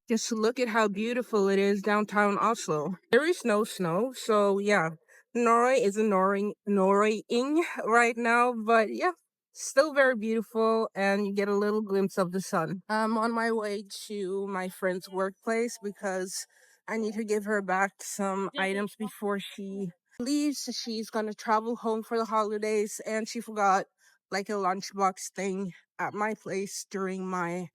Just look at how beautiful it is downtown Oslo. There is no snow, so yeah, Norway is Norwaying right now, but yeah, still very beautiful, and you get a little glimpse of the sun. I'm on my way to my friend's workplace because I need to give her back some items before she leaves. She's gonna travel home for the holidays, and she forgot like a lunchbox thing at my place during my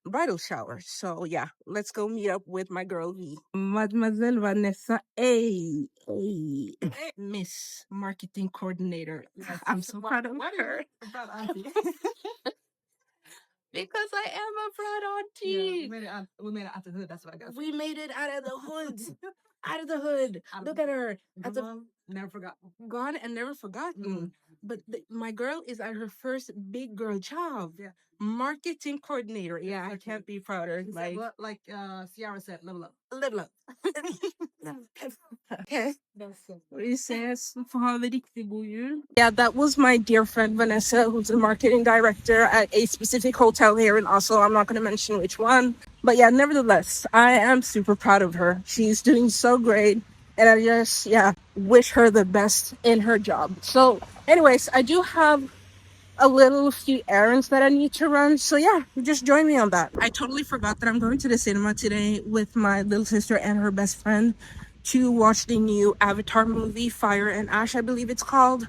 bridal shower. So yeah, let's go meet up with my girl V. Mademoiselle Vanessa A. Miss Marketing Coordinator. I'm so proud of her. Because I am a proud auntie. We made it out of the hood. That's what I got. We made it out of the hood. Out of the hood. Look at her. Never forgotten. Gone and never forgotten. But my girl is at her first big girl job. Yeah. Marketing coordinator. Yeah, I can't be prouder. Like Ciara said, level up. Level up. Okay. Yeah, that was my dear friend Vanessa, who's a marketing director at a specific hotel here in Oslo. I'm not going to mention which one. But yeah, nevertheless, I am super proud of her. She's doing so great. And I just, yeah, wish her the best in her job. So, anyways, I do have a few errands that I need to run. So yeah, just join me on that. I totally forgot that I'm going to the cinema today with my little sister and her best friend to watch the new Avatar movie, Fire and Ash, I believe it's called.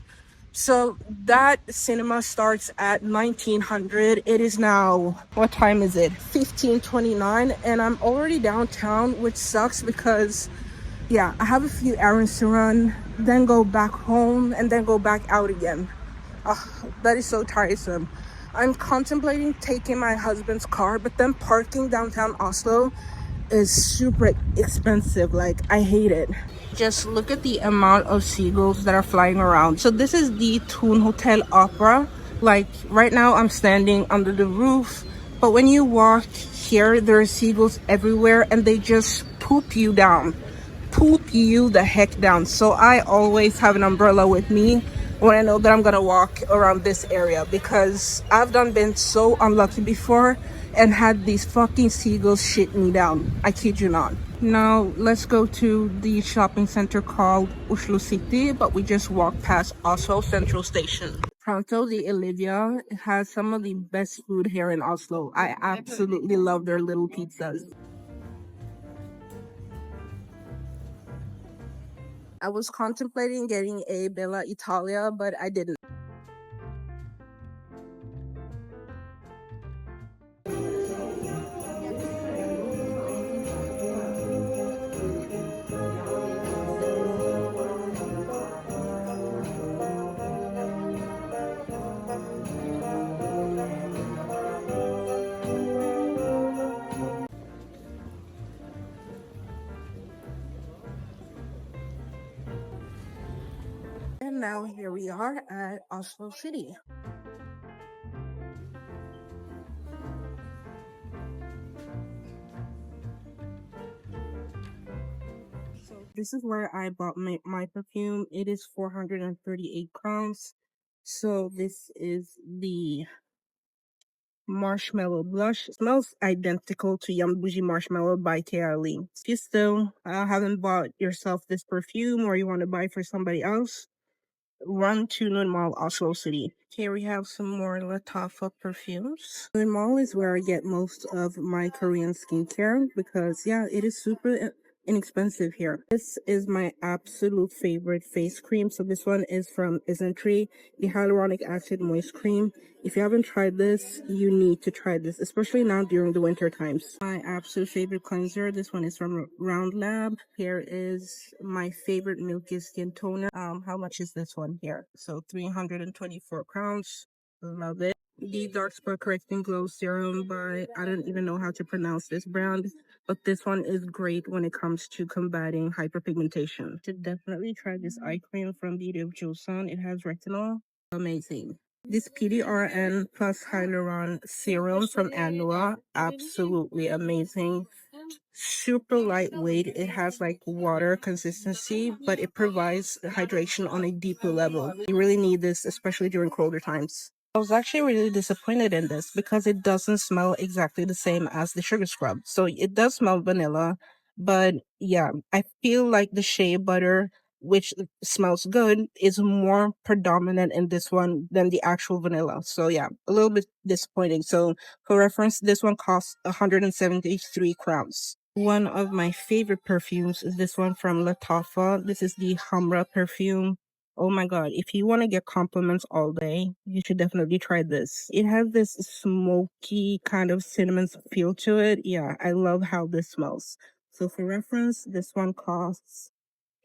So that cinema starts at 1900. It is now, what time is it? 15:29, and I'm already downtown, which sucks because yeah, I have a few errands to run, then go back home, and then go back out again. That is so tiresome. I'm contemplating taking my husband's car, but then parking downtown Oslo is super expensive. Like, I hate it. Just look at the amount of seagulls that are flying around. So this is the Thun Hotel Opera. Like, right now I'm standing under the roof, but when you walk here, there are seagulls everywhere, and they just poop you down. Poop you the heck down. So I always have an umbrella with me when I know that I'm gonna walk around this area, because I've been so unlucky before and had these fucking seagulls shit me down. I kid you not. Now let's go to the shopping center called Oslo City, but we just walked past Oslo Central Station. Pronto the Olivia has some of the best food here in Oslo. I absolutely love their little pizzas. I was contemplating getting a Bella Italia, but I didn't. And now here we are at Oslo City. So this is where I bought my perfume. It is 438 crowns. So this is the marshmallow blush. It smells identical to Yum Bougie Marshmallow by KLE. If you still haven't bought yourself this perfume, or you want to buy for somebody else, run to Lund Mall, Oslo City. Here we have some more Latafa perfumes. Lund Mall is where I get most of my Korean skincare because yeah, it is super inexpensive here. This is my absolute favorite face cream. So this one is from Isntree, the hyaluronic acid moist cream. If you haven't tried this, you need to try this, especially now during the winter times. My absolute favorite cleanser, this one is from Round Lab. Here is my favorite Milky Skin toner. How much is this one here? So 324 crowns. Love it. The Dark Spot Correcting Glow Serum by, I don't even know how to pronounce this brand, but this one is great when it comes to combating hyperpigmentation. Should definitely try this eye cream from Beauty of Joseon. It has retinol. Amazing. This PDRN plus Hyaluron Serum from Anua, absolutely amazing. Super lightweight. It has like water consistency, but it provides hydration on a deeper level. You really need this, especially during colder times. I was actually really disappointed in this because it doesn't smell exactly the same as the sugar scrub. So it does smell vanilla, but yeah, I feel like the shea butter, which smells good, is more predominant in this one than the actual vanilla. So yeah, a little bit disappointing. So for reference, this one costs 173 crowns. One of my favorite perfumes is this one from Latafa. This is the Hamra perfume. Oh my god, if you want to get compliments all day, you should definitely try this. It has this smoky kind of cinnamon feel to it. Yeah, I love how this smells. So for reference, this one costs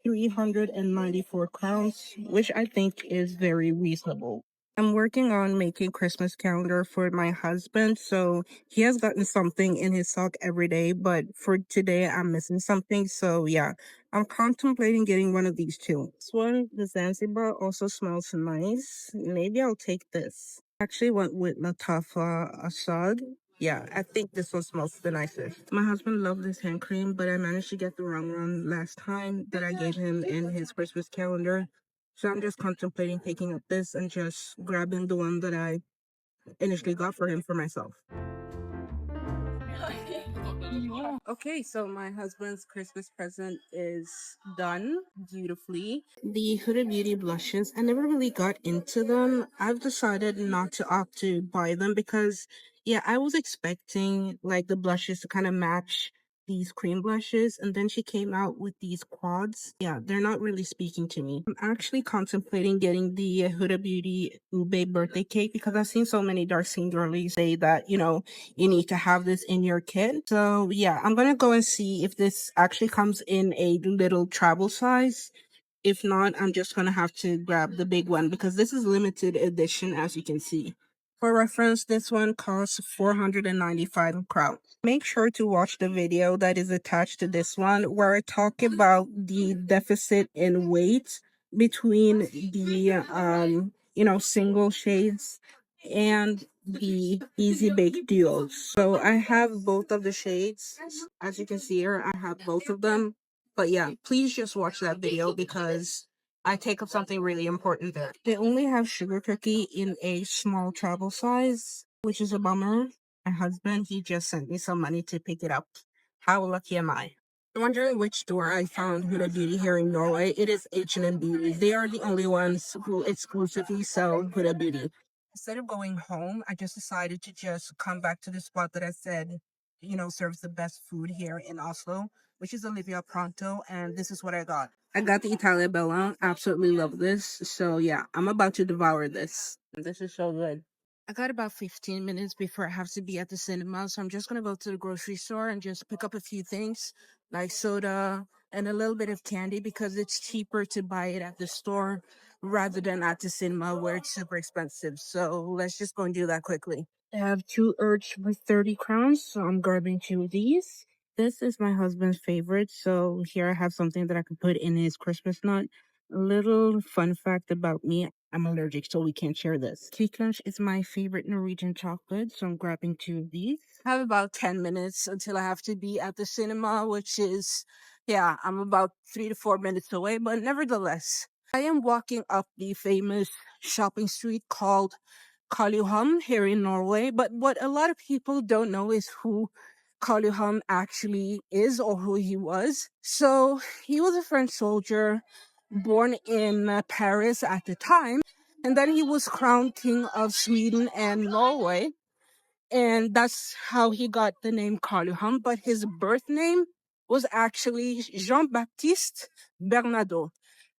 394 crowns, which I think is very reasonable. I'm working on making Christmas calendar for my husband, so he has gotten something in his sock every day, but for today I'm missing something, so yeah, I'm contemplating getting one of these two. This one, the Zanzibar, also smells nice. Maybe I'll take this. Actually went with Latafa Assad. Yeah, I think this one smells the nicest. My husband loved this hand cream, but I managed to get the wrong one last time that I gave him in his Christmas calendar. So I'm just contemplating picking up this and just grabbing the one that I initially got for him for myself. Okay, so my husband's Christmas present is done beautifully. The Huda Beauty blushes, I never really got into them. I've decided not to opt to buy them because, yeah, I was expecting like the blushes to kind of match these cream blushes, and then she came out with these quads. Yeah, they're not really speaking to me. I'm actually contemplating getting the Huda Beauty Ube birthday cake because I've seen so many dark skin girlies say that, you need to have this in your kit. So yeah, I'm gonna go and see if this actually comes in a little travel size. If not, I'm just gonna have to grab the big one because this is limited edition, as you can see. For reference, this one costs 495 crowns. Make sure to watch the video that is attached to this one where I talk about the deficit in weight between the single shades and the easy bake duos. So I have both of the shades. As you can see here, I have both of them. But yeah, please just watch that video because I take up something really important there. They only have sugar cookie in a small travel size, which is a bummer. My husband, he just sent me some money to pick it up. How lucky am I? Wondering which store I found Huda Beauty here in Norway. It is H&M Beauty. They are the only ones who exclusively sell Huda Beauty. Instead of going home, I just decided to just come back to the spot that I said, serves the best food here in Oslo, which is Olivia Pronto, and this is what I got. I got the Italia Bella. Absolutely love this. So yeah, I'm about to devour this. This is so good. I got about 15 minutes before I have to be at the cinema, so I'm just gonna go to the grocery store and just pick up a few things like soda and a little bit of candy because it's cheaper to buy it at the store rather than at the cinema where it's super expensive. So let's just go and do that quickly. I have two Urge for 30 crowns, so I'm grabbing two of these. This is my husband's favorite, so here I have something that I can put in his Christmas nut. A little fun fact about me, I'm allergic, so we can't share this. Kiklanch is my favorite Norwegian chocolate, so I'm grabbing two of these. I have about 10 minutes until I have to be at the cinema, which is, yeah, I'm about 3 to 4 minutes away, but nevertheless, I am walking up the famous shopping street called Karl Johan here in Norway. But what a lot of people don't know is who Karl Johan actually is or who he was. So he was a French soldier born in Paris at the time, and then he was crowned king of Sweden and Norway, and that's how he got the name Karl Johan. But his birth name was actually Jean-Baptiste Bernadotte.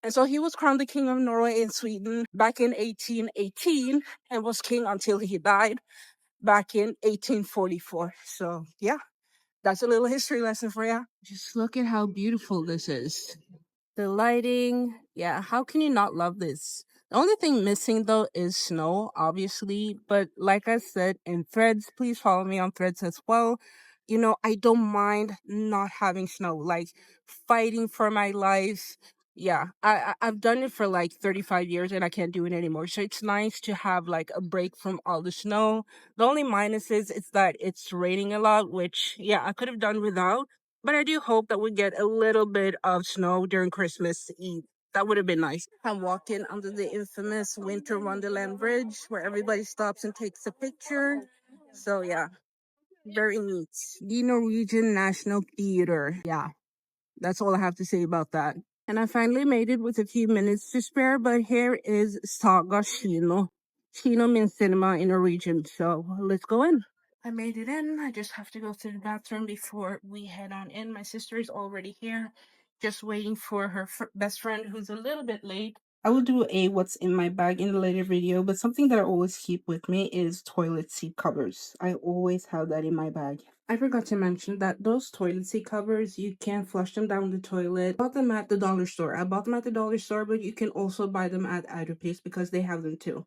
And so he was crowned the king of Norway and Sweden back in 1818 and was king until he died back in 1844. So yeah, that's a little history lesson for you. Just look at how beautiful this is. The lighting, yeah, how can you not love this? The only thing missing though is snow, obviously. But like I said in threads, please follow me on threads as well. I don't mind not having snow, like fighting for my life. Yeah, I've done it for like 35 years and I can't do it anymore. So it's nice to have like a break from all the snow. The only minus is that it's raining a lot, which yeah, I could have done without. But I do hope that we get a little bit of snow during Christmas Eve. That would have been nice. I'm walking under the infamous Winter Wonderland Bridge where everybody stops and takes a picture. So yeah, very neat. The Norwegian National Theater. Yeah, that's all I have to say about that. And I finally made it with a few minutes to spare, but here is Saga Kino. Kino means cinema in Norwegian, so let's go in. I made it in. I just have to go to the bathroom before we head on in. My sister is already here, just waiting for her best friend who's a little bit late. I will do a what's in my bag in a later video, but something that I always keep with me is toilet seat covers. I always have that in my bag. I forgot to mention that those toilet seat covers, you can flush them down the toilet. I bought them at the dollar store. I bought them at the dollar store, but you can also buy them at Autopace because they have them too.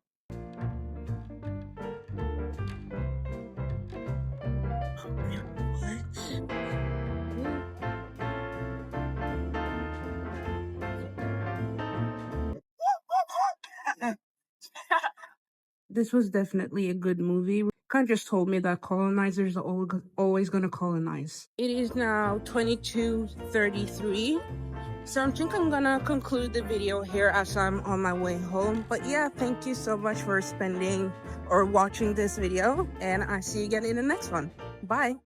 This was definitely a good movie. Kind of just told me that colonizers are always going to colonize. It is now 22:33. So I think I'm gonna conclude the video here as I'm on my way home. But yeah, thank you so much for spending or watching this video, and I see you again in the next one. Bye.